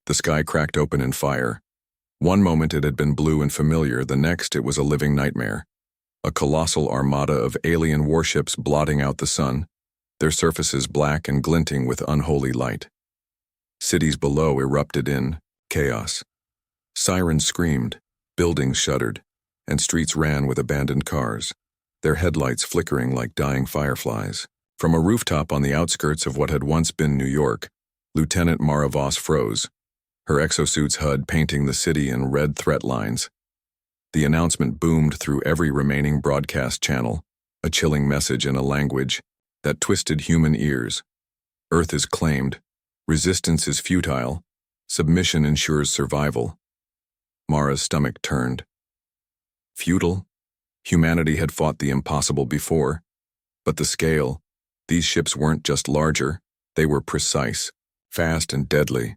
The sky cracked open in fire. One moment it had been blue and familiar, the next it was a living nightmare. A colossal armada of alien warships blotting out the sun, their surfaces black and glinting with unholy light. Cities below erupted in chaos. Sirens screamed, buildings shuddered, and streets ran with abandoned cars, their headlights flickering like dying fireflies. From a rooftop on the outskirts of what had once been New York, Lieutenant Mara Voss froze, her exosuit's HUD painting the city in red threat lines. The announcement boomed through every remaining broadcast channel, a chilling message in a language that twisted human ears. Earth is claimed, resistance is futile, submission ensures survival. Mara's stomach turned. Futile? Humanity had fought the impossible before, but the scale, these ships weren't just larger, they were precise, fast and deadly.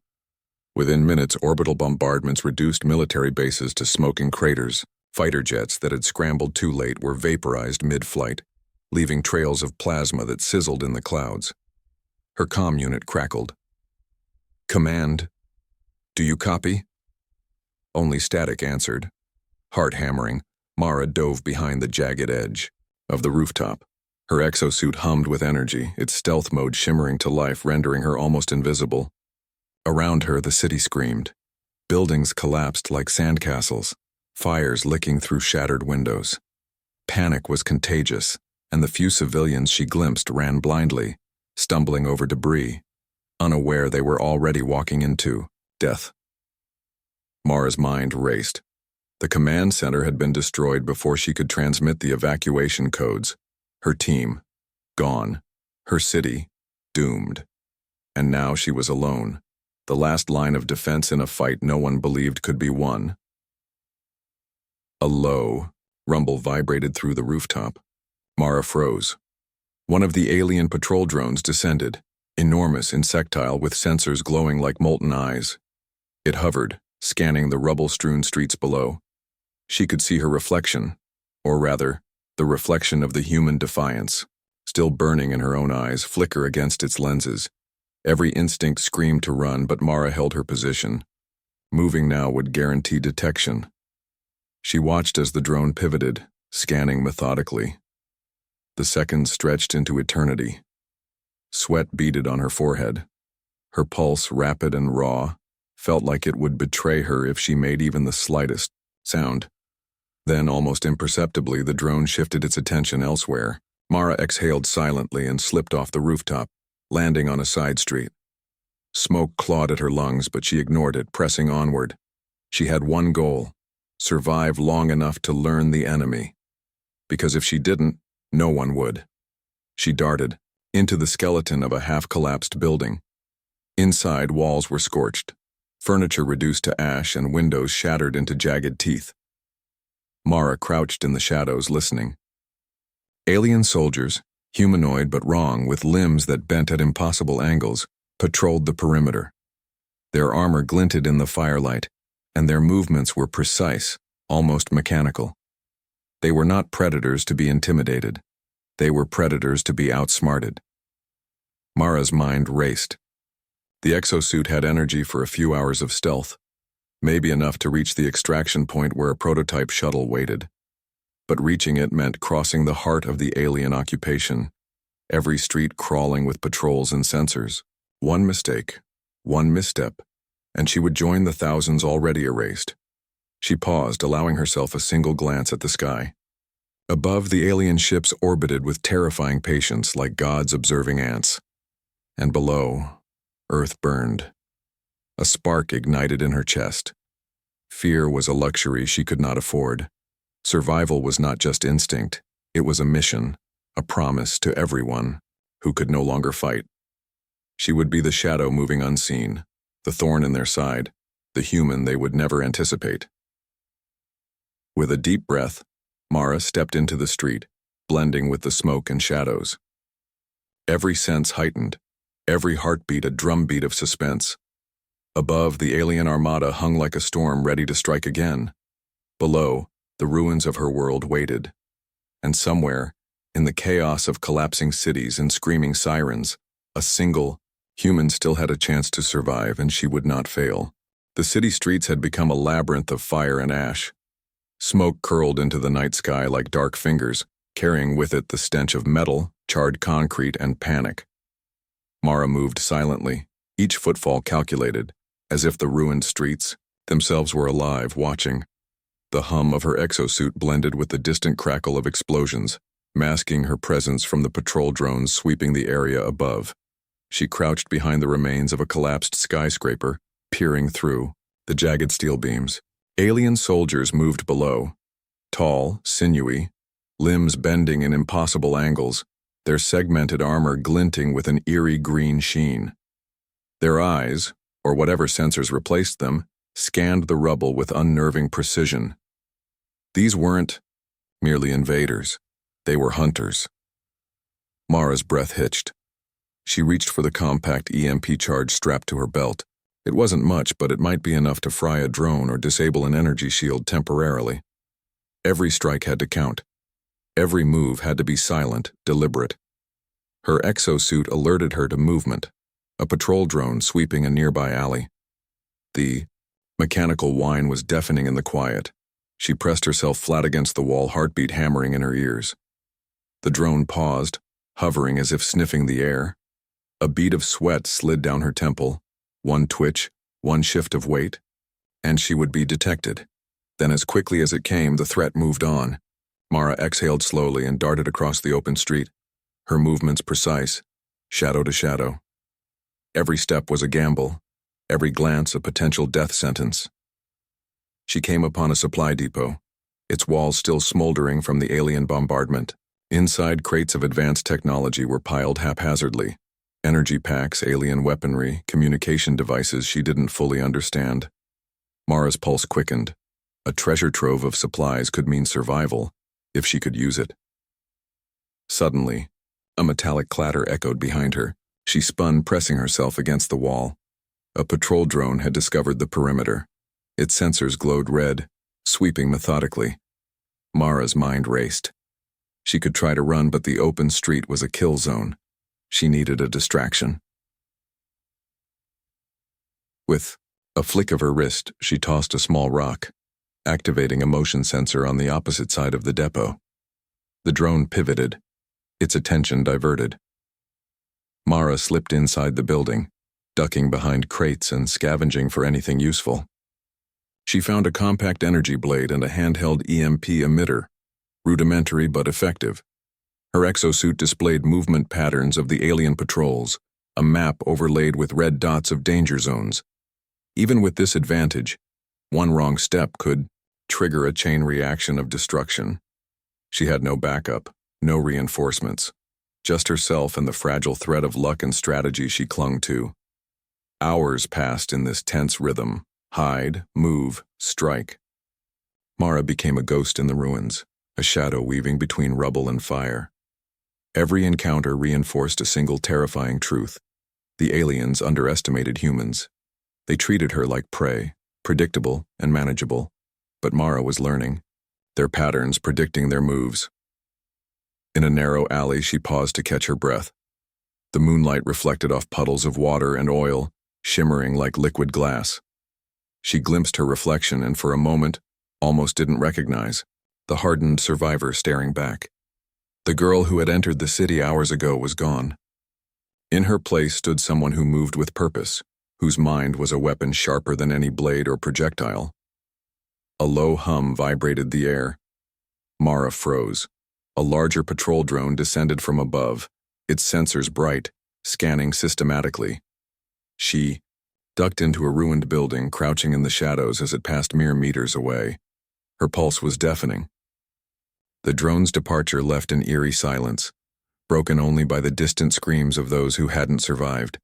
Within minutes, orbital bombardments reduced military bases to smoking craters. Fighter jets that had scrambled too late were vaporized mid-flight, leaving trails of plasma that sizzled in the clouds. Her comm unit crackled. "Command, do you copy?" Only static answered. Heart hammering, Mara dove behind the jagged edge of the rooftop. Her exosuit hummed with energy, its stealth mode shimmering to life, rendering her almost invisible. Around her, the city screamed. Buildings collapsed like sandcastles, fires licking through shattered windows. Panic was contagious, and the few civilians she glimpsed ran blindly, stumbling over debris, unaware they were already walking into death. Mara's mind raced. The command center had been destroyed before she could transmit the evacuation codes. Her team, gone. Her city, doomed. And now she was alone, the last line of defense in a fight no one believed could be won. A low rumble vibrated through the rooftop. Mara froze. One of the alien patrol drones descended, enormous, insectile, with sensors glowing like molten eyes. It hovered, scanning the rubble-strewn streets below. She could see her reflection, or rather, the reflection of the human defiance, still burning in her own eyes, flicker against its lenses. Every instinct screamed to run, but Mara held her position. Moving now would guarantee detection. She watched as the drone pivoted, scanning methodically. The seconds stretched into eternity. Sweat beaded on her forehead. Her pulse, rapid and raw, felt like it would betray her if she made even the slightest sound. Then, almost imperceptibly, the drone shifted its attention elsewhere. Mara exhaled silently and slipped off the rooftop, landing on a side street. Smoke clawed at her lungs, but she ignored it, pressing onward. She had one goal: survive long enough to learn the enemy. Because if she didn't, no one would. She darted into the skeleton of a half-collapsed building. Inside, walls were scorched, furniture reduced to ash, and windows shattered into jagged teeth. Mara crouched in the shadows, listening. Alien soldiers, humanoid but wrong, with limbs that bent at impossible angles, patrolled the perimeter. Their armor glinted in the firelight, and their movements were precise, almost mechanical. They were not predators to be intimidated. They were predators to be outsmarted. Mara's mind raced. The exosuit had energy for a few hours of stealth, maybe enough to reach the extraction point where a prototype shuttle waited. But reaching it meant crossing the heart of the alien occupation, every street crawling with patrols and sensors. One mistake, one misstep, and she would join the thousands already erased. She paused, allowing herself a single glance at the sky. Above, the alien ships orbited with terrifying patience, like gods observing ants. And below, Earth burned. A spark ignited in her chest. Fear was a luxury she could not afford. Survival was not just instinct, it was a mission, a promise to everyone who could no longer fight. She would be the shadow moving unseen, the thorn in their side, the human they would never anticipate. With a deep breath, Mara stepped into the street, blending with the smoke and shadows. Every sense heightened, every heartbeat a drumbeat of suspense. Above, the alien armada hung like a storm ready to strike again. Below, the ruins of her world waited. And somewhere, in the chaos of collapsing cities and screaming sirens, a single human still had a chance to survive, and she would not fail. The city streets had become a labyrinth of fire and ash. Smoke curled into the night sky like dark fingers, carrying with it the stench of metal, charred concrete, and panic. Mara moved silently, each footfall calculated, as if the ruined streets themselves were alive, watching. The hum of her exosuit blended with the distant crackle of explosions, masking her presence from the patrol drones sweeping the area above. She crouched behind the remains of a collapsed skyscraper, peering through the jagged steel beams. Alien soldiers moved below, tall, sinewy, limbs bending in impossible angles, their segmented armor glinting with an eerie green sheen. Their eyes, or whatever sensors replaced them, scanned the rubble with unnerving precision. These weren't merely invaders. They were hunters. Mara's breath hitched. She reached for the compact EMP charge strapped to her belt. It wasn't much, but it might be enough to fry a drone or disable an energy shield temporarily. Every strike had to count. Every move had to be silent, deliberate. Her exosuit alerted her to movement, a patrol drone sweeping a nearby alley. The mechanical whine was deafening in the quiet. She pressed herself flat against the wall, heartbeat hammering in her ears. The drone paused, hovering as if sniffing the air. A bead of sweat slid down her temple, one twitch, one shift of weight, and she would be detected. Then as quickly as it came, the threat moved on. Mara exhaled slowly and darted across the open street, her movements precise, shadow to shadow. Every step was a gamble, every glance a potential death sentence. She came upon a supply depot, its walls still smoldering from the alien bombardment. Inside, crates of advanced technology were piled haphazardly. Energy packs, alien weaponry, communication devices she didn't fully understand. Mara's pulse quickened. A treasure trove of supplies could mean survival, if she could use it. Suddenly, a metallic clatter echoed behind her. She spun, pressing herself against the wall. A patrol drone had discovered the perimeter. Its sensors glowed red, sweeping methodically. Mara's mind raced. She could try to run, but the open street was a kill zone. She needed a distraction. With a flick of her wrist, she tossed a small rock, activating a motion sensor on the opposite side of the depot. The drone pivoted, its attention diverted. Mara slipped inside the building, ducking behind crates and scavenging for anything useful. She found a compact energy blade and a handheld EMP emitter, rudimentary but effective. Her exosuit displayed movement patterns of the alien patrols, a map overlaid with red dots of danger zones. Even with this advantage, one wrong step could trigger a chain reaction of destruction. She had no backup, no reinforcements, just herself and the fragile thread of luck and strategy she clung to. Hours passed in this tense rhythm: hide, move, strike. Mara became a ghost in the ruins, a shadow weaving between rubble and fire. Every encounter reinforced a single terrifying truth: the aliens underestimated humans. They treated her like prey, predictable and manageable. But Mara was learning, their patterns predicting their moves. In a narrow alley, she paused to catch her breath. The moonlight reflected off puddles of water and oil, shimmering like liquid glass. She glimpsed her reflection and for a moment almost didn't recognize the hardened survivor staring back. The girl who had entered the city hours ago was gone. In her place stood someone who moved with purpose, whose mind was a weapon sharper than any blade or projectile. A low hum vibrated the air. Mara froze. A larger patrol drone descended from above, its sensors bright, scanning systematically. She ducked into a ruined building, crouching in the shadows as it passed mere meters away. Her pulse was deafening. The drone's departure left an eerie silence, broken only by the distant screams of those who hadn't survived.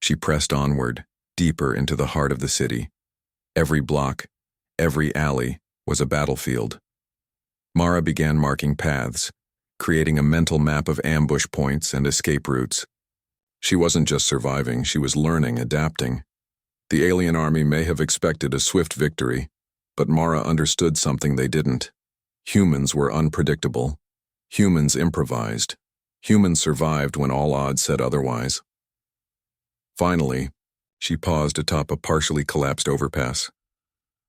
She pressed onward, deeper into the heart of the city. Every block, every alley was a battlefield. Mara began marking paths, creating a mental map of ambush points and escape routes. She wasn't just surviving, she was learning, adapting. The alien army may have expected a swift victory, but Mara understood something they didn't. Humans were unpredictable. Humans improvised. Humans survived when all odds said otherwise. Finally, She paused atop a partially collapsed overpass.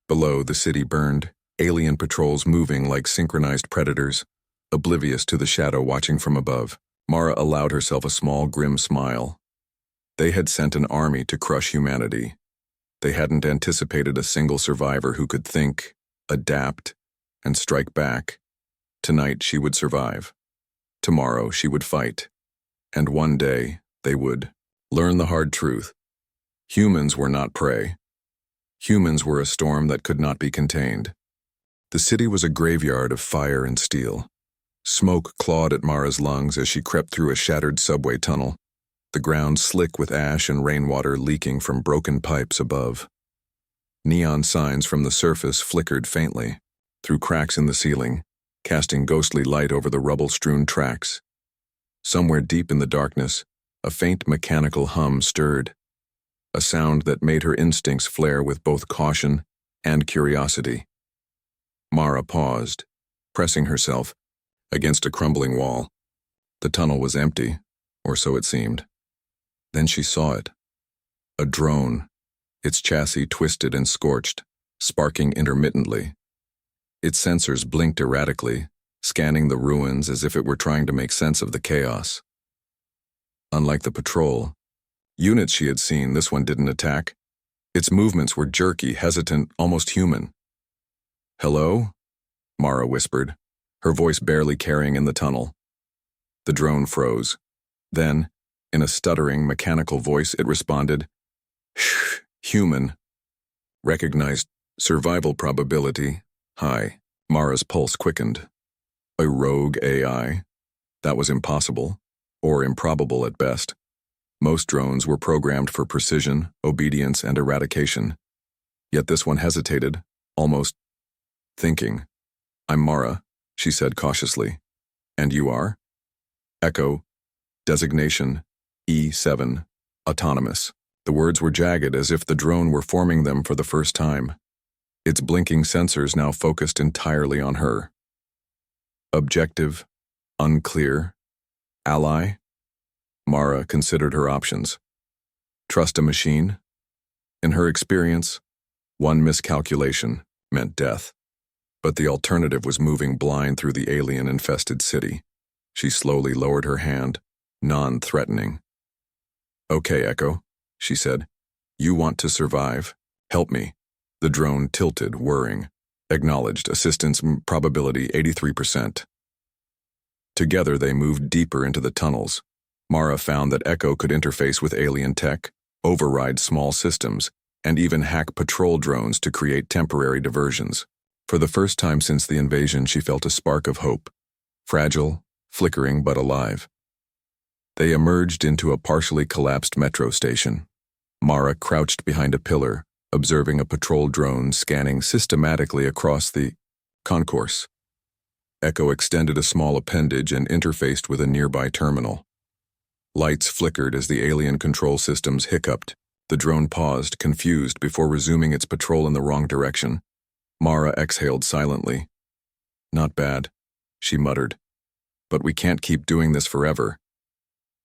Below, the city burned, alien patrols moving like synchronized predators, oblivious to the shadow watching from above. Mara allowed herself a small, grim smile. They had sent an army to crush humanity. They hadn't anticipated a single survivor who could think, adapt, and strike back. Tonight she would survive. Tomorrow she would fight. And one day they would learn the hard truth. Humans were not prey. Humans were a storm that could not be contained. The city was a graveyard of fire and steel. Smoke clawed at Mara's lungs as she crept through a shattered subway tunnel, the ground slick with ash and rainwater leaking from broken pipes above. Neon signs from the surface flickered faintly, through cracks in the ceiling, casting ghostly light over the rubble-strewn tracks. Somewhere deep in the darkness, a faint mechanical hum stirred, a sound that made her instincts flare with both caution and curiosity. Mara paused, pressing herself against a crumbling wall. The tunnel was empty, or so it seemed. Then she saw it. A drone, its chassis twisted and scorched, sparking intermittently. Its sensors blinked erratically, scanning the ruins as if it were trying to make sense of the chaos. Unlike the patrol, units she had seen, this one didn't attack. Its movements were jerky, hesitant, almost human. "Hello?" Mara whispered, her voice barely carrying in the tunnel. The drone froze. Then, in a stuttering, mechanical voice, it responded, "Shh, human. Recognized. Survival probability high." Mara's pulse quickened. A rogue AI? That was impossible, or improbable at best. Most drones were programmed for precision, obedience, and eradication. Yet this one hesitated, almost thinking. "I'm Mara," she said cautiously. "And you are?" "Echo. Designation E7. Autonomous." The words were jagged as if the drone were forming them for the first time. Its blinking sensors now focused entirely on her. Objective, unclear, ally? Mara considered her options. Trust a machine? In her experience, one miscalculation meant death. But the alternative was moving blind through the alien-infested city. She slowly lowered her hand, non-threatening. "Okay, Echo," she said. "You want to survive. Help me." The drone tilted, whirring. Acknowledged. Assistance probability 83%. Together they moved deeper into the tunnels. Mara found that Echo could interface with alien tech, override small systems, and even hack patrol drones to create temporary diversions. For the first time since the invasion, she felt a spark of hope. Fragile, flickering but alive. They emerged into a partially collapsed metro station. Mara crouched behind a pillar, observing a patrol drone scanning systematically across the concourse. Echo extended a small appendage and interfaced with a nearby terminal. Lights flickered as the alien control systems hiccuped. The drone paused, confused, before resuming its patrol in the wrong direction. Mara exhaled silently. "Not bad," she muttered. "But we can't keep doing this forever."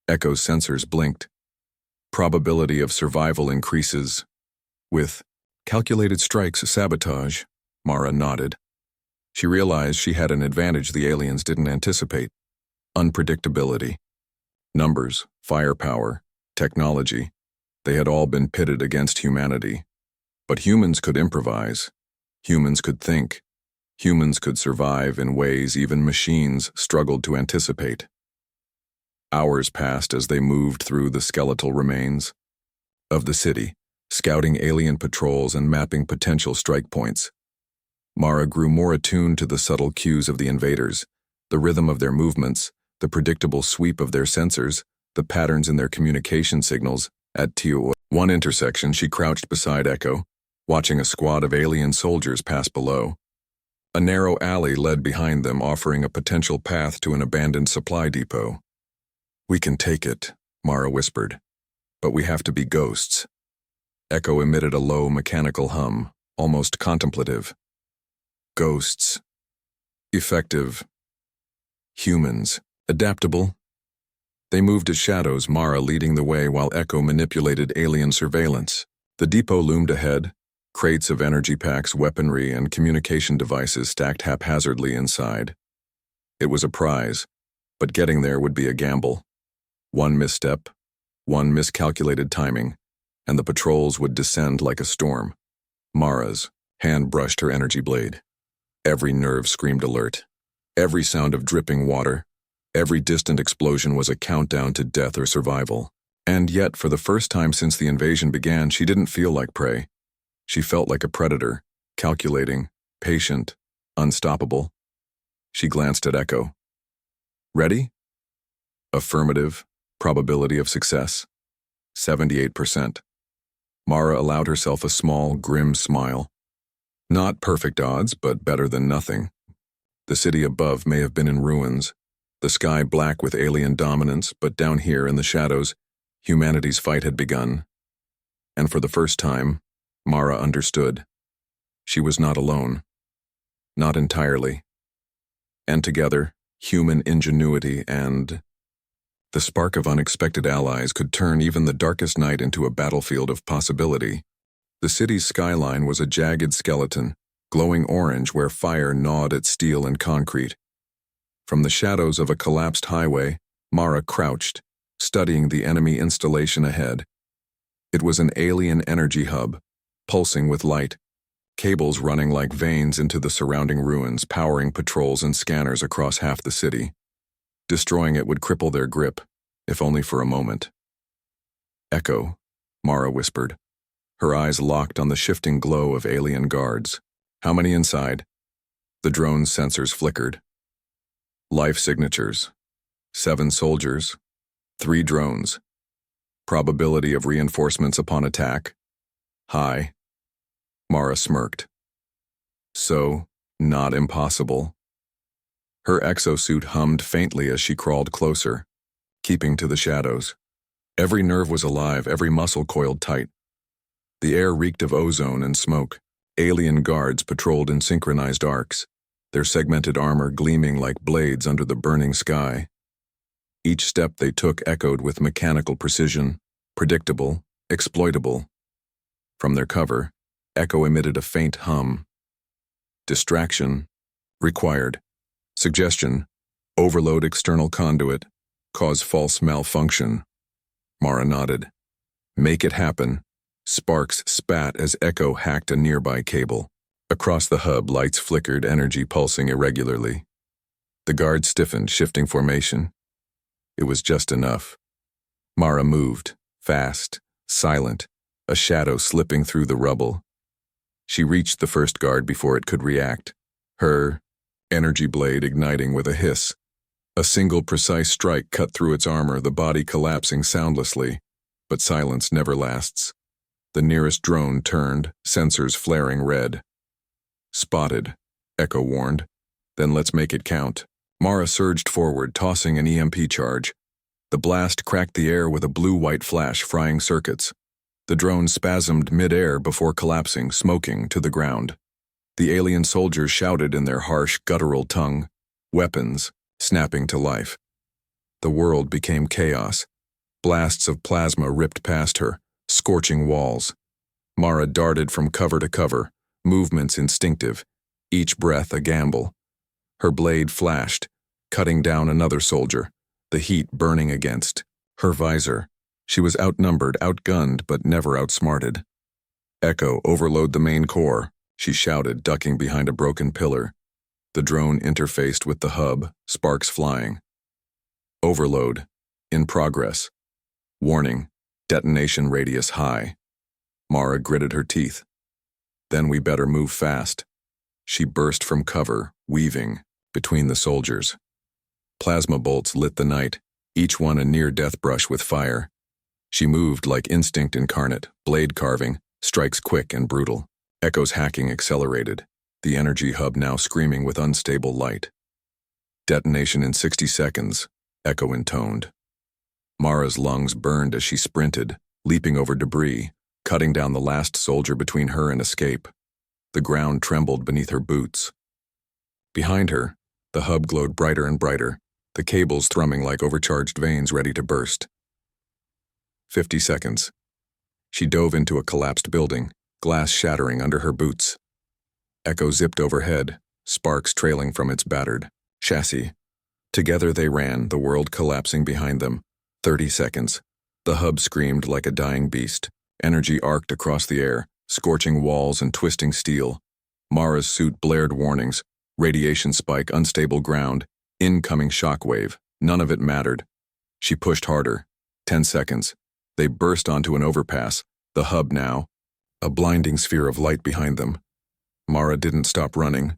Echo's sensors blinked. Probability of survival increases. With calculated strikes, sabotage, Mara nodded. She realized she had an advantage the aliens didn't anticipate. Unpredictability. Numbers, firepower, technology. They had all been pitted against humanity. But humans could improvise. Humans could think. Humans could survive in ways even machines struggled to anticipate. Hours passed as they moved through the skeletal remains of the city, scouting alien patrols and mapping potential strike points. Mara grew more attuned to the subtle cues of the invaders, the rhythm of their movements, the predictable sweep of their sensors, the patterns in their communication signals. At one intersection, she crouched beside Echo, watching a squad of alien soldiers pass below. A narrow alley led behind them, offering a potential path to an abandoned supply depot. "We can take it," Mara whispered, "but we have to be ghosts." Echo emitted a low mechanical hum, almost contemplative. "Ghosts. Effective. Humans. Adaptable. They moved as shadows, Mara leading the way while Echo manipulated alien surveillance. The depot loomed ahead, crates of energy packs, weaponry, and communication devices stacked haphazardly inside. It was a prize, but getting there would be a gamble. One misstep, one miscalculated timing, and the patrols would descend like a storm. Mara's hand brushed her energy blade. Every nerve screamed alert. Every sound of dripping water, every distant explosion was a countdown to death or survival. And yet, for the first time since the invasion began, she didn't feel like prey. She felt like a predator, calculating, patient, unstoppable. She glanced at Echo. Ready? Affirmative. Probability of success. 78%. Mara allowed herself a small, grim smile. Not perfect odds, but better than nothing. The city above may have been in ruins, the sky black with alien dominance, but down here in the shadows, humanity's fight had begun. And for the first time, Mara understood. She was not alone. Not entirely. And together, human ingenuity and the spark of unexpected allies could turn even the darkest night into a battlefield of possibility. The city's skyline was a jagged skeleton, glowing orange where fire gnawed at steel and concrete. From the shadows of a collapsed highway, Mara crouched, studying the enemy installation ahead. It was an alien energy hub, pulsing with light, cables running like veins into the surrounding ruins, powering patrols and scanners across half the city. Destroying it would cripple their grip, if only for a moment. Echo, Mara whispered, her eyes locked on the shifting glow of alien guards. How many inside? The drone's sensors flickered. Life signatures. 7 soldiers. 3 drones. Probability of reinforcements upon attack. High. Mara smirked. So, not impossible. Her exosuit hummed faintly as she crawled closer, keeping to the shadows. Every nerve was alive, every muscle coiled tight. The air reeked of ozone and smoke. Alien guards patrolled in synchronized arcs, their segmented armor gleaming like blades under the burning sky. Each step they took echoed with mechanical precision, predictable, exploitable. From their cover, Echo emitted a faint hum. Distraction. Required. Suggestion. Overload external conduit. Cause false malfunction. Mara nodded. Make it happen. Sparks spat as Echo hacked a nearby cable. Across the hub, lights flickered, energy pulsing irregularly. The guard stiffened, shifting formation. It was just enough. Mara moved, fast, silent, a shadow slipping through the rubble. She reached the first guard before it could react, her energy blade igniting with a hiss. A single precise strike cut through its armor, the body collapsing soundlessly. But silence never lasts. The nearest drone turned, sensors flaring red. Spotted, Echo warned. Then let's make it count. Mara surged forward, tossing an EMP charge. The blast cracked the air with a blue-white flash, frying circuits. The drone spasmed mid-air before collapsing, smoking, to the ground. The alien soldiers shouted in their harsh, guttural tongue, weapons snapping to life. The world became chaos. Blasts of plasma ripped past her, scorching walls. Mara darted from cover to cover, movements instinctive, each breath a gamble. Her blade flashed, cutting down another soldier, the heat burning against her visor. She was outnumbered, outgunned, but never outsmarted. Echo, overload the main core, she shouted, ducking behind a broken pillar. The drone interfaced with the hub, sparks flying. Overload. In progress. Warning. Detonation radius high. Mara gritted her teeth. Then we better move fast. She burst from cover, weaving, between the soldiers. Plasma bolts lit the night, each one a near-death brush with fire. She moved like instinct incarnate, blade carving, strikes quick and brutal. Echo's hacking accelerated, the energy hub now screaming with unstable light. Detonation in 60 seconds, Echo intoned. Mara's lungs burned as she sprinted, leaping over debris, cutting down the last soldier between her and escape. The ground trembled beneath her boots. Behind her, the hub glowed brighter and brighter, the cables thrumming like overcharged veins ready to burst. 50 seconds. She dove into a collapsed building, glass shattering under her boots. Echo zipped overhead, sparks trailing from its battered chassis. Together they ran, the world collapsing behind them. 30 seconds. The hub screamed like a dying beast. Energy arced across the air, scorching walls and twisting steel. Mara's suit blared warnings. Radiation spike, unstable ground, incoming shockwave. None of it mattered. She pushed harder. 10 seconds. They burst onto an overpass, the hub now, a blinding sphere of light behind them. Mara didn't stop running.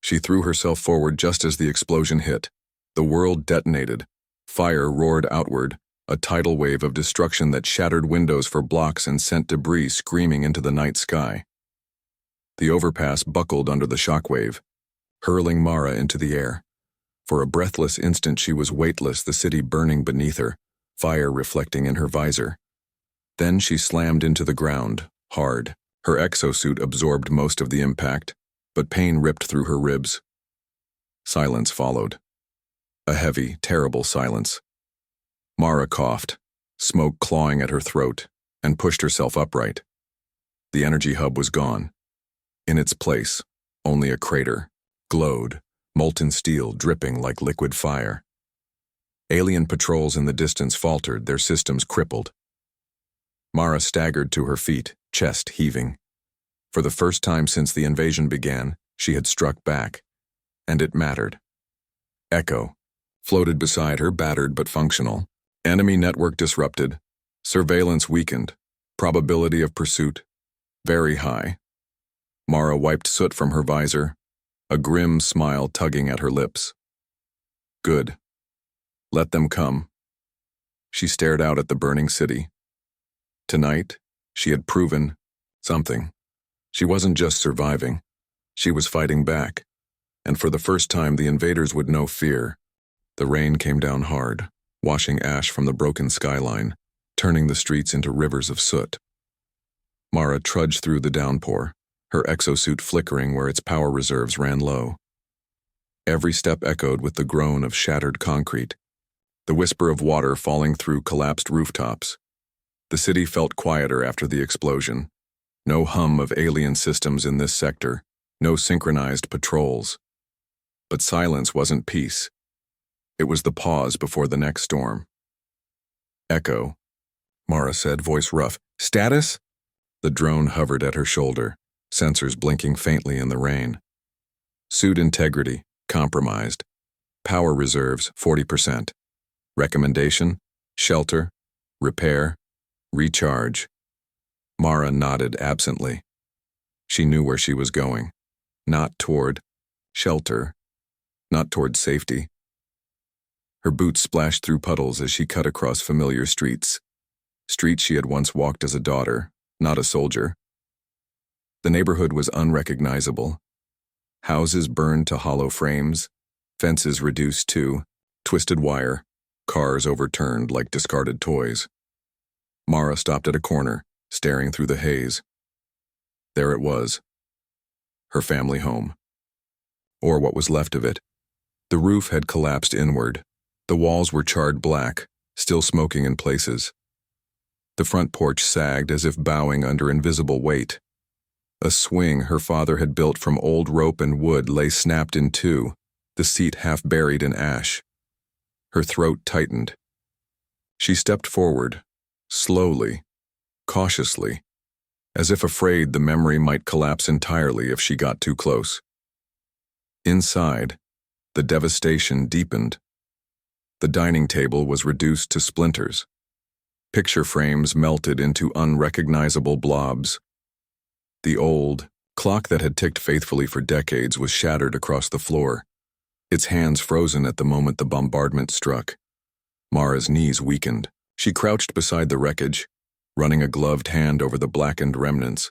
She threw herself forward just as the explosion hit. The world detonated. Fire roared outward, a tidal wave of destruction that shattered windows for blocks and sent debris screaming into the night sky. The overpass buckled under the shockwave, hurling Mara into the air. For a breathless instant she was weightless, the city burning beneath her, fire reflecting in her visor. Then she slammed into the ground, hard. Her exosuit absorbed most of the impact, but pain ripped through her ribs. Silence followed. A heavy, terrible silence. Mara coughed, smoke clawing at her throat, and pushed herself upright. The energy hub was gone. In its place, only a crater, glowed, molten steel dripping like liquid fire. Alien patrols in the distance faltered, their systems crippled. Mara staggered to her feet, chest heaving. For the first time since the invasion began, she had struck back, and it mattered. Echo floated beside her, battered but functional. Enemy network disrupted. Surveillance weakened. Probability of pursuit very high. Mara wiped soot from her visor, a grim smile tugging at her lips. Good. Let them come. She stared out at the burning city. Tonight, she had proven something. She wasn't just surviving. She was fighting back. And for the first time, the invaders would know fear. The rain came down hard, washing ash from the broken skyline, turning the streets into rivers of soot. Mara trudged through the downpour, her exosuit flickering where its power reserves ran low. Every step echoed with the groan of shattered concrete, the whisper of water falling through collapsed rooftops. The city felt quieter after the explosion. No hum of alien systems in this sector, no synchronized patrols. But silence wasn't peace. It was the pause before the next storm. Echo, Mara said, voice rough. Status? The drone hovered at her shoulder, sensors blinking faintly in the rain. Suit integrity, compromised. Power reserves, 40%. Recommendation, shelter, repair, recharge. Mara nodded absently. She knew where she was going. Not toward shelter, not toward safety. Her boots splashed through puddles as she cut across familiar streets. Streets she had once walked as a daughter, not a soldier. The neighborhood was unrecognizable. Houses burned to hollow frames, fences reduced to twisted wire, cars overturned like discarded toys. Mara stopped at a corner, staring through the haze. There it was. Her family home. Or what was left of it. The roof had collapsed inward. The walls were charred black, still smoking in places. The front porch sagged as if bowing under invisible weight. A swing her father had built from old rope and wood lay snapped in two, the seat half buried in ash. Her throat tightened. She stepped forward, slowly, cautiously, as if afraid the memory might collapse entirely if she got too close. Inside, the devastation deepened. The dining table was reduced to splinters. Picture frames melted into unrecognizable blobs. The old clock that had ticked faithfully for decades was shattered across the floor, its hands frozen at the moment the bombardment struck. Mara's knees weakened. She crouched beside the wreckage, running a gloved hand over the blackened remnants.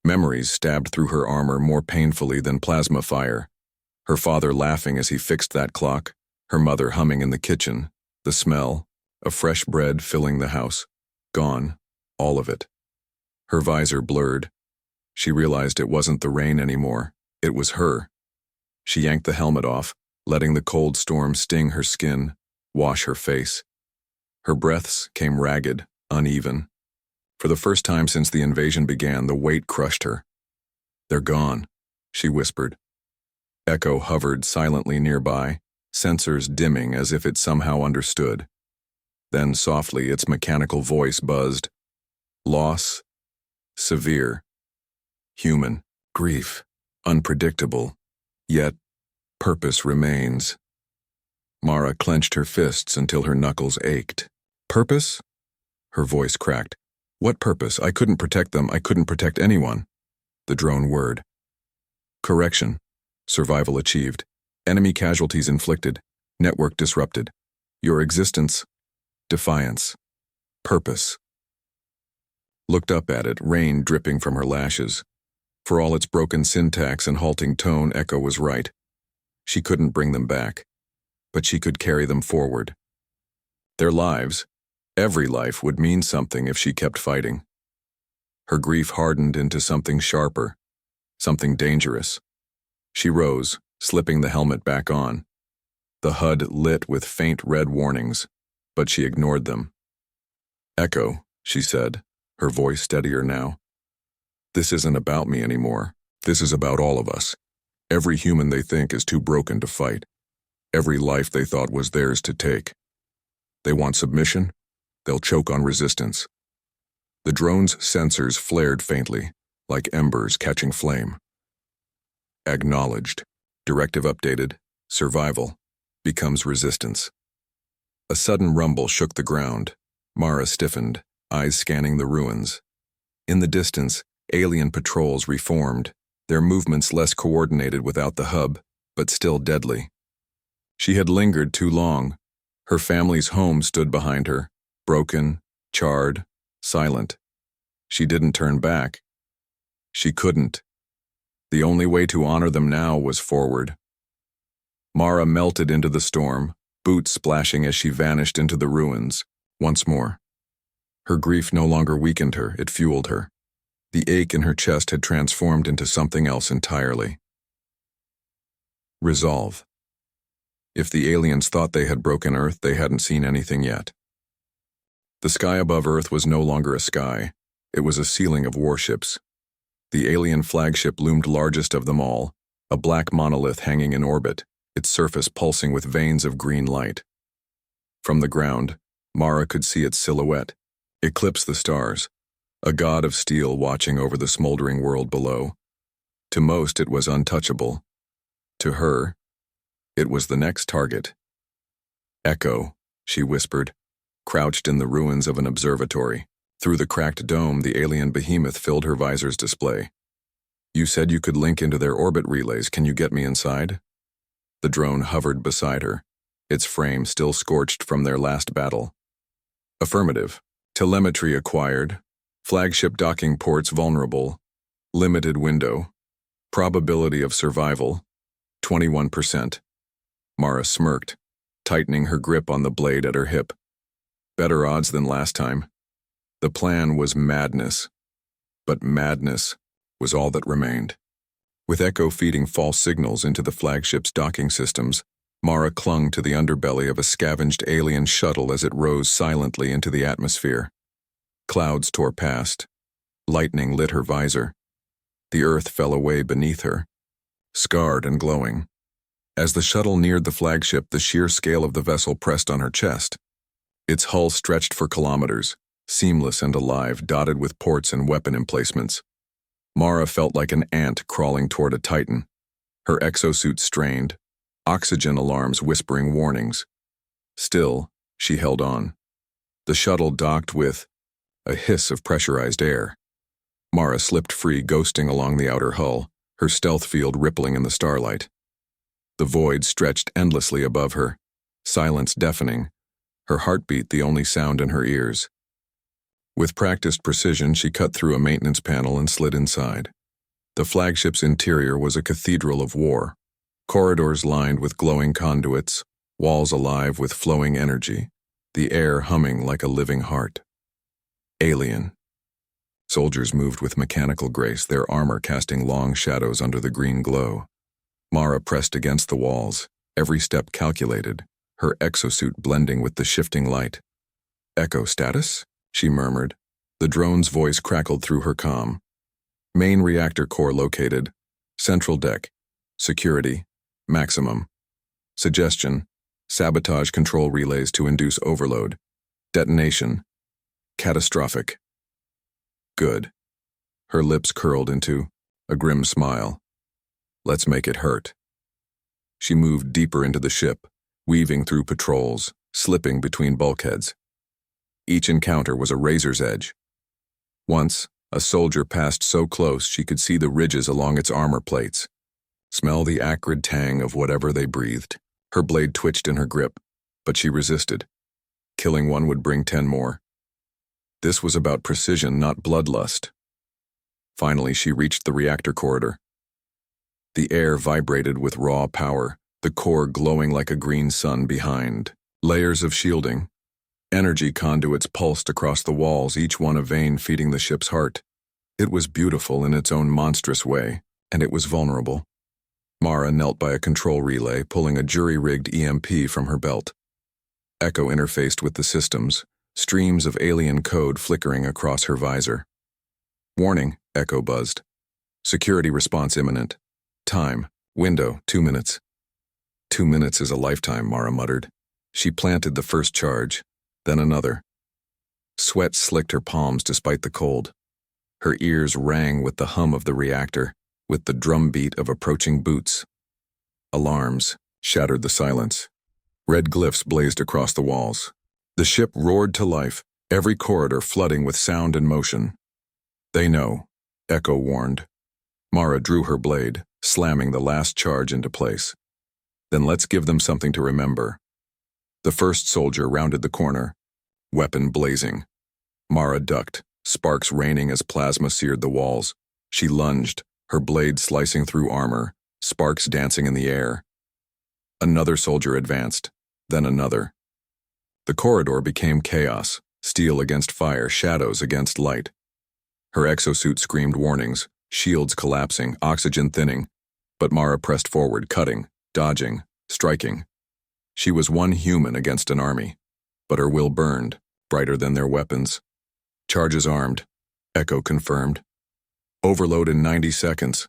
Memories stabbed through her armor more painfully than plasma fire. Her father laughing as he fixed that clock, her mother humming in the kitchen, the smell of fresh bread filling the house. Gone, all of it. Her visor blurred. She realized it wasn't the rain anymore. It was her. She yanked the helmet off, letting the cold storm sting her skin, wash her face. Her breaths came ragged, uneven. For the first time since the invasion began, the weight crushed her. "They're gone," she whispered. Echo hovered silently nearby, sensors dimming as if it somehow understood. Then softly its mechanical voice buzzed. "Loss, severe. Human. Grief, unpredictable. Yet, purpose remains." Mara clenched her fists until her knuckles ached. "Purpose?" Her voice cracked. "What purpose? I couldn't protect them. I couldn't protect anyone." The drone whirred. "Correction. Survival achieved. Enemy casualties inflicted. Network disrupted. Your existence, defiance. Purpose." Looked up at it, rain dripping from her lashes. For all its broken syntax and halting tone, Echo was right. She couldn't bring them back, but she could carry them forward. Their lives, every life, would mean something if she kept fighting. Her grief hardened into something sharper, something dangerous. She rose, slipping the helmet back on. The HUD lit with faint red warnings, but she ignored them. "Echo," she said, her voice steadier now. "This isn't about me anymore. This is about all of us. Every human they think is too broken to fight. Every life they thought was theirs to take. They want submission, they'll choke on resistance." The drone's sensors flared faintly, like embers catching flame. "Acknowledged. Directive updated. Survival becomes resistance." A sudden rumble shook the ground. Mara stiffened, eyes scanning the ruins. In the distance, alien patrols reformed, their movements less coordinated without the hub, but still deadly. She had lingered too long. Her family's home stood behind her, broken, charred, silent. She didn't turn back. She couldn't. The only way to honor them now was forward. Mara melted into the storm, boots splashing as she vanished into the ruins, once more. Her grief no longer weakened her, it fueled her. The ache in her chest had transformed into something else entirely. Resolve. If the aliens thought they had broken Earth, they hadn't seen anything yet. The sky above Earth was no longer a sky. It was a ceiling of warships. The alien flagship loomed largest of them all, a black monolith hanging in orbit, its surface pulsing with veins of green light. From the ground, Mara could see its silhouette, eclipse the stars, a god of steel watching over the smoldering world below. To most, it was untouchable. To her, it was the next target. "Echo," she whispered, crouched in the ruins of an observatory. Through the cracked dome, the alien behemoth filled her visor's display. "You said you could link into their orbit relays. Can you get me inside?" The drone hovered beside her, its frame still scorched from their last battle. "Affirmative. Telemetry acquired. Flagship docking ports vulnerable. Limited window. Probability of survival, 21%. Mara smirked, tightening her grip on the blade at her hip. Better odds than last time. The plan was madness, but madness was all that remained. With Echo feeding false signals into the flagship's docking systems, Mara clung to the underbelly of a scavenged alien shuttle as it rose silently into the atmosphere. Clouds tore past. Lightning lit her visor. The earth fell away beneath her, scarred and glowing. As the shuttle neared the flagship, the sheer scale of the vessel pressed on her chest. Its hull stretched for kilometers, seamless and alive, dotted with ports and weapon emplacements. Mara felt like an ant crawling toward a titan. Her exosuit strained, oxygen alarms whispering warnings. Still, she held on. The shuttle docked with a hiss of pressurized air. Mara slipped free, ghosting along the outer hull, her stealth field rippling in the starlight. The void stretched endlessly above her, silence deafening, her heartbeat the only sound in her ears. With practiced precision, she cut through a maintenance panel and slid inside. The flagship's interior was a cathedral of war, corridors lined with glowing conduits, walls alive with flowing energy, the air humming like a living heart. Alien. Soldiers moved with mechanical grace, their armor casting long shadows under the green glow. Mara pressed against the walls, every step calculated, her exosuit blending with the shifting light. "Echo status?" she murmured. The drone's voice crackled through her comm. "Main reactor core located. Central deck. Security. Maximum. Suggestion. Sabotage control relays to induce overload. Detonation. Catastrophic." "Good." Her lips curled into a grim smile. "Let's make it hurt." She moved deeper into the ship, weaving through patrols, slipping between bulkheads. Each encounter was a razor's edge. Once, a soldier passed so close she could see the ridges along its armor plates. Smell the acrid tang of whatever they breathed. Her blade twitched in her grip, but she resisted. Killing one would bring 10 more. This was about precision, not bloodlust. Finally, she reached the reactor corridor. The air vibrated with raw power, the core glowing like a green sun behind. Layers of shielding. Energy conduits pulsed across the walls, each one a vein feeding the ship's heart. It was beautiful in its own monstrous way, and it was vulnerable. Mara knelt by a control relay, pulling a jury-rigged EMP from her belt. Echo interfaced with the systems, streams of alien code flickering across her visor. "Warning," Echo buzzed. "Security response imminent. Time, window, 2 minutes." 2 minutes is a lifetime, Mara muttered. She planted the first charge, then another. Sweat slicked her palms despite the cold. Her ears rang with the hum of the reactor, with the drumbeat of approaching boots. Alarms shattered the silence. Red glyphs blazed across the walls. The ship roared to life, every corridor flooding with sound and motion. "They know," Echo warned. Mara drew her blade, slamming the last charge into place. "Then let's give them something to remember." The first soldier rounded the corner, weapon blazing. Mara ducked, sparks raining as plasma seared the walls. She lunged, her blade slicing through armor, sparks dancing in the air. Another soldier advanced, then another. The corridor became chaos, steel against fire, shadows against light. Her exosuit screamed warnings, shields collapsing, oxygen thinning, but Mara pressed forward, cutting, dodging, striking. She was one human against an army, but her will burned, brighter than their weapons. "Charges armed," Echo confirmed. "Overload in 90 seconds.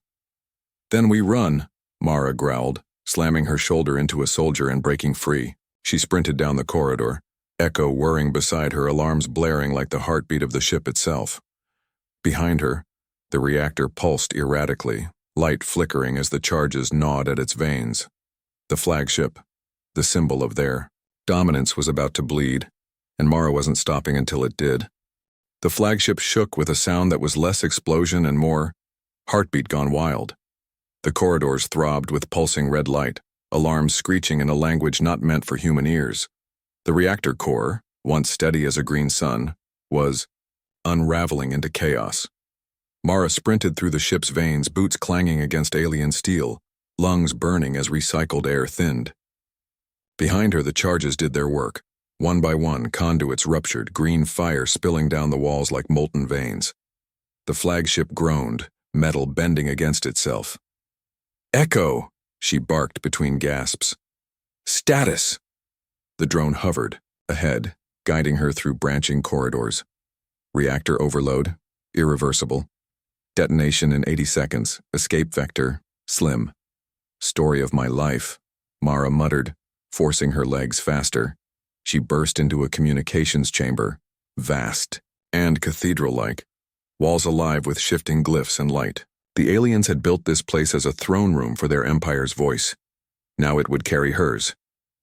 "Then we run," Mara growled, slamming her shoulder into a soldier and breaking free. She sprinted down the corridor, Echo whirring beside her, alarms blaring like the heartbeat of the ship itself. Behind her, the reactor pulsed erratically, light flickering as the charges gnawed at its veins. The flagship, the symbol of their dominance, was about to bleed, and Mara wasn't stopping until it did. The flagship shook with a sound that was less explosion and more heartbeat gone wild. The corridors throbbed with pulsing red light, alarms screeching in a language not meant for human ears. The reactor core, once steady as a green sun, was unraveling into chaos. Mara sprinted through the ship's veins, boots clanging against alien steel, lungs burning as recycled air thinned. Behind her, the charges did their work. One by one, conduits ruptured, green fire spilling down the walls like molten veins. The flagship groaned, metal bending against itself. "Echo!" she barked between gasps. "Status!" The drone hovered, ahead, guiding her through branching corridors. Reactor overload, irreversible. Detonation in 80 seconds, escape vector, slim. "Story of my life," Mara muttered, forcing her legs faster. She burst into a communications chamber, vast and cathedral-like, walls alive with shifting glyphs and light. The aliens had built this place as a throne room for their empire's voice. Now it would carry hers.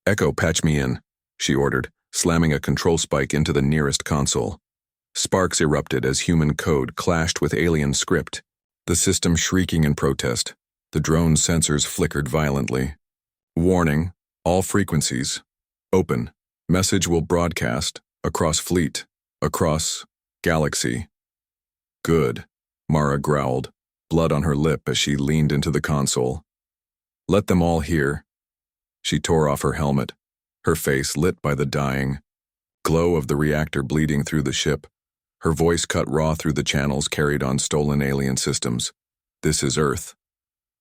"Echo, patch me in," she ordered, slamming a control spike into the nearest console. Sparks erupted as human code clashed with alien script, the system shrieking in protest. The drone's sensors flickered violently. "Warning, all frequencies. Open. Message will broadcast across fleet, across galaxy." "Good," Mara growled, blood on her lip as she leaned into the console. "Let them all hear." She tore off her helmet, her face lit by the dying glow of the reactor bleeding through the ship. Her voice cut raw through the channels carried on stolen alien systems. "This is Earth."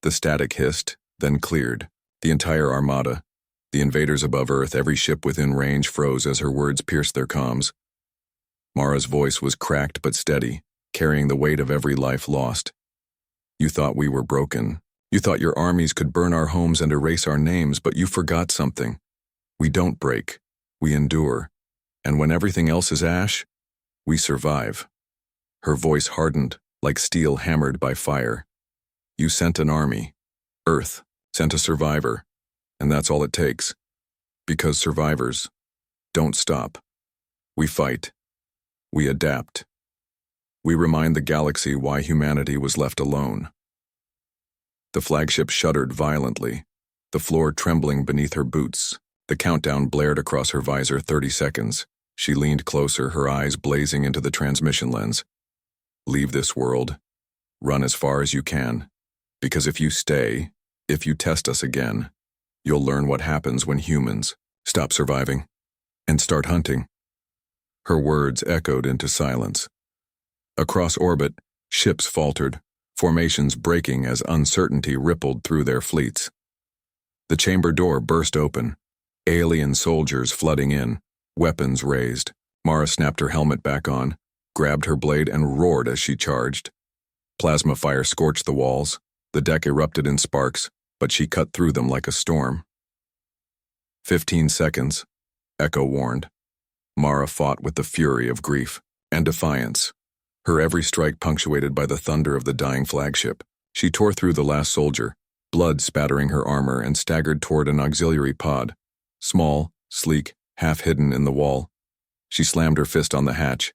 The static hissed, then cleared. The entire armada, The invaders above Earth, every ship within range, froze as her words pierced their comms. Mara's voice was cracked but steady, carrying the weight of every life lost. You thought we were broken. You thought your armies could burn our homes and erase our names, but you forgot something. We don't break. We endure. And when everything else is ash, we survive. Her voice hardened, like steel hammered by fire. You sent an army. Earth sent a survivor. And that's all it takes. Because survivors don't stop. We fight. We adapt. We remind the galaxy why humanity was left alone. The flagship shuddered violently, the floor trembling beneath her boots. The countdown blared across her visor. 30 seconds. She leaned closer, her eyes blazing into the transmission lens. Leave this world. Run as far as you can. Because if you stay, if you test us again, you'll learn what happens when humans stop surviving and start hunting. Her words echoed into silence. Across orbit, ships faltered, formations breaking as uncertainty rippled through their fleets. The chamber door burst open, alien soldiers flooding in, weapons raised. Mara snapped her helmet back on, grabbed her blade and roared as she charged. Plasma fire scorched the walls, the deck erupted in sparks, but she cut through them like a storm. 15 seconds, Echo warned. Mara fought with the fury of grief and defiance, her every strike punctuated by the thunder of the dying flagship. She tore through the last soldier, blood spattering her armor, and staggered toward an auxiliary pod. Small, sleek, half hidden in the wall. She slammed her fist on the hatch.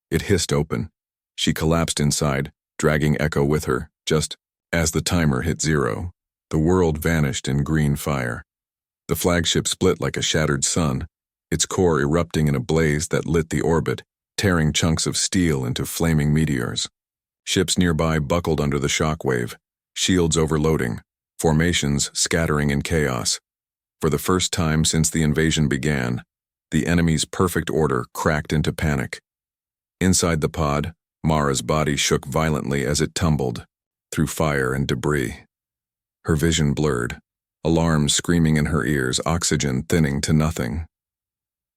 It hissed open. She collapsed inside, dragging Echo with her. Just as the timer hit 0, the world vanished in green fire. The flagship split like a shattered sun, its core erupting in a blaze that lit the orbit, tearing chunks of steel into flaming meteors. Ships nearby buckled under the shockwave, shields overloading, formations scattering in chaos. For the first time since the invasion began, the enemy's perfect order cracked into panic. Inside the pod, Mara's body shook violently as it tumbled through fire and debris. Her vision blurred, alarms screaming in her ears, oxygen thinning to nothing.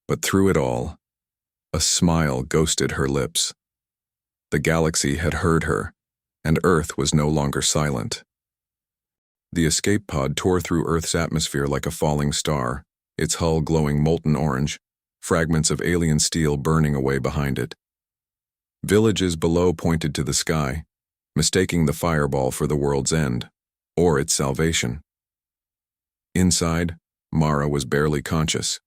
But through it all, a smile ghosted her lips. The galaxy had heard her, and Earth was no longer silent. The escape pod tore through Earth's atmosphere like a falling star, its hull glowing molten orange, fragments of alien steel burning away behind it. Villages below pointed to the sky, mistaking the fireball for the world's end, or its salvation. Inside, Mara was barely conscious.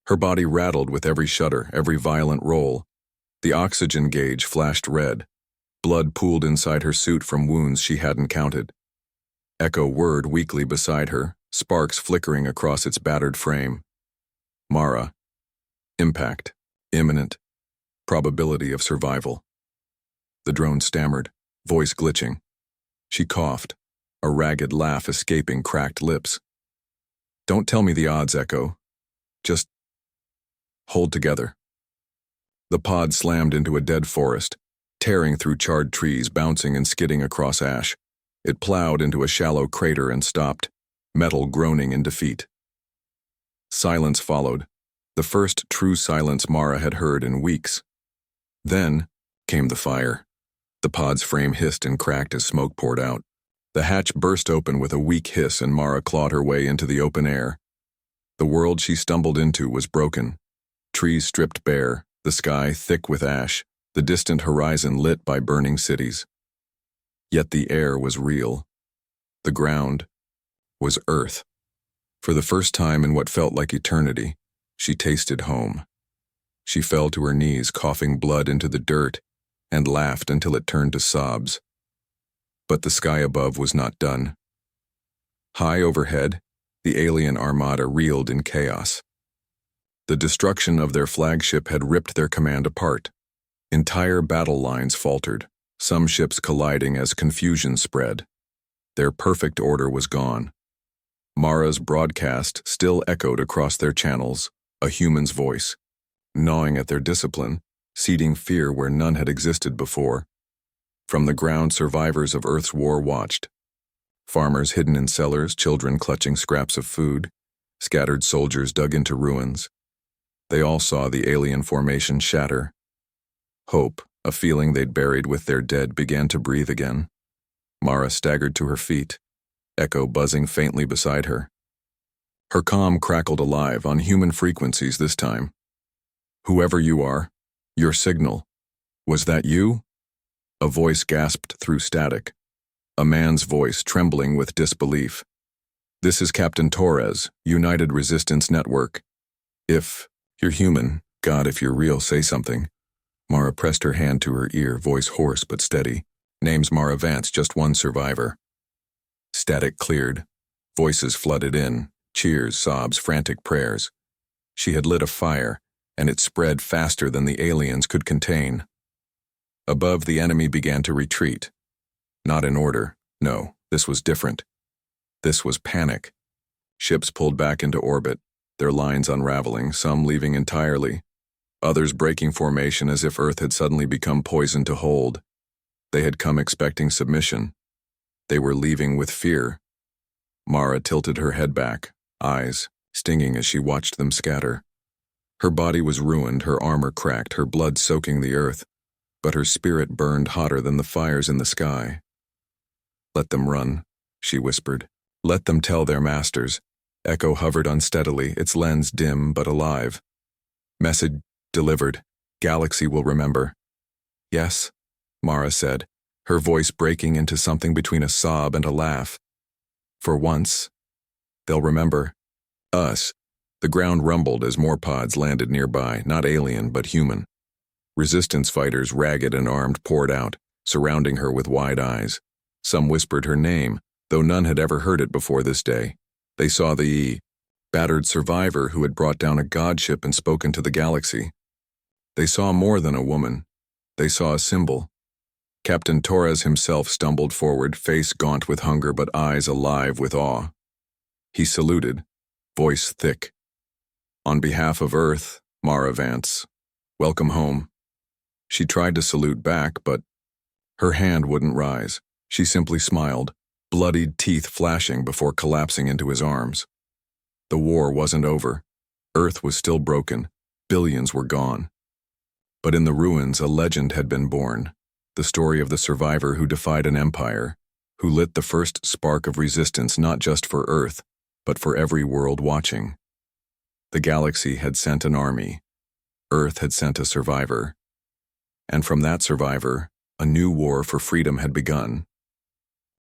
Her body rattled with every shudder, every violent roll. The oxygen gauge flashed red. Blood pooled inside her suit from wounds she hadn't counted. Echo whirred weakly beside her, sparks flickering across its battered frame. Mara. Impact. Imminent. Probability of survival. The drone stammered, voice glitching. She coughed, a ragged laugh escaping cracked lips. Don't tell me the odds, Echo. Just hold together. The pod slammed into a dead forest, tearing through charred trees, bouncing and skidding across ash. It plowed into a shallow crater and stopped, metal groaning in defeat. Silence followed, the first true silence Mara had heard in weeks. Then came the fire. The pod's frame hissed and cracked as smoke poured out. The hatch burst open with a weak hiss and Mara clawed her way into the open air. The world she stumbled into was broken. Trees stripped bare, the sky thick with ash, the distant horizon lit by burning cities. Yet the air was real. The ground was Earth. For the first time in what felt like eternity, she tasted home. She fell to her knees, coughing blood into the dirt, and laughed until it turned to sobs. But the sky above was not done. High overhead, the alien armada reeled in chaos. The destruction of their flagship had ripped their command apart. Entire battle lines faltered, some ships colliding as confusion spread. Their perfect order was gone. Mara's broadcast still echoed across their channels, a human's voice, gnawing at their discipline, seeding fear where none had existed before. From the ground, survivors of Earth's war watched. Farmers hidden in cellars, children clutching scraps of food, Scattered soldiers dug into ruins. They all saw the alien formation shatter. Hope, a feeling they'd buried with their dead, began to breathe again. Mara staggered to her feet, echo buzzing faintly beside her. Her comm crackled alive, on human frequencies this time. "Whoever you are, your signal. Was that you?" A voice gasped through static. A man's voice, trembling with disbelief. "This is Captain Torres, United Resistance Network. If you're human, God, if you're real, say something." Mara pressed her hand to her ear, voice hoarse but steady. "Name's Mara Vance, just one survivor." Static cleared. Voices flooded in. Cheers, sobs, frantic prayers. She had lit a fire, and it spread faster than the aliens could contain. Above, the enemy began to retreat. Not in order. No, this was different. This was panic. Ships pulled back into orbit, their lines unraveling, some leaving entirely, others breaking formation as if Earth had suddenly become poison to hold. They had come expecting submission. They were leaving with fear. Mara tilted her head back, eyes stinging as she watched them scatter. Her body was ruined, her armor cracked, her blood soaking the earth, but her spirit burned hotter than the fires in the sky. "Let them run," she whispered. "Let them tell their masters." Echo hovered unsteadily, its lens dim but alive. "Message delivered. Galaxy will remember." "Yes," Mara said, her voice breaking into something between a sob and a laugh. "For once, they'll remember us." The ground rumbled as more pods landed nearby, not alien but human. Resistance fighters, ragged and armed, poured out, surrounding her with wide eyes. Some whispered her name, though none had ever heard it before this day. They saw the battered survivor who had brought down a godship and spoken to the galaxy. They saw more than a woman. They saw a symbol. Captain Torres himself stumbled forward, face gaunt with hunger but eyes alive with awe. He saluted, voice thick. "On behalf of Earth, Mara Vance, welcome home." She tried to salute back, but her hand wouldn't rise. She simply smiled, bloodied teeth flashing before collapsing into his arms. The war wasn't over. Earth was still broken. Billions were gone. But in the ruins, a legend had been born. The story of the survivor who defied an empire, who lit the first spark of resistance not just for Earth, but for every world watching. The galaxy had sent an army. Earth had sent a survivor. And from that survivor, a new war for freedom had begun.